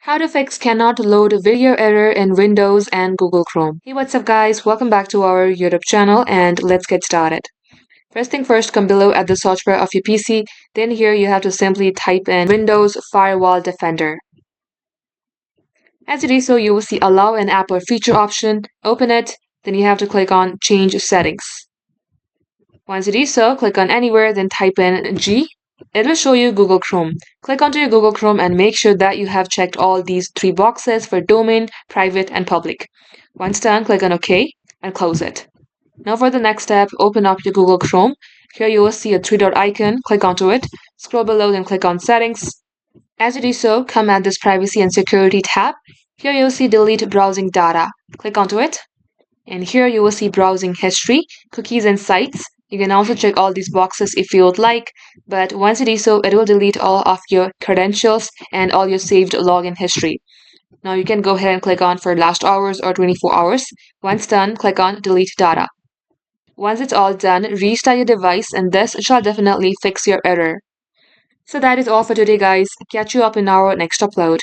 How to fix cannot load video error in Windows and Google Chrome. Hey, what's up guys? Welcome back to our YouTube channel and let's get started. First thing first, come below at the search bar of your PC. Then here you have to simply type in Windows Firewall Defender. As you do so, you will see Allow an App or Feature option. Open it, then you have to click on Change Settings. Once you do so, click on Anywhere, then type in G. It will show you Google Chrome. Click onto your Google Chrome and make sure that you have checked all these three boxes for domain, private, and public. Once done, click on OK and close it. Now for the next step, open up your Google Chrome. Here you will see a three-dot icon. Click onto it. Scroll below, then click on Settings. As you do so, come at this Privacy and Security tab. Here you will see Delete Browsing Data. Click onto it. And here you will see Browsing History, Cookies and Sites. You can also check all these boxes if you would like, but once you do so, it will delete all of your credentials and all your saved login history. Now you can go ahead and click on for last hours or 24 hours. Once done, click on Delete Data. Once it's all done, restart your device and this shall definitely fix your error. So that is all for today guys. Catch you up in our next upload.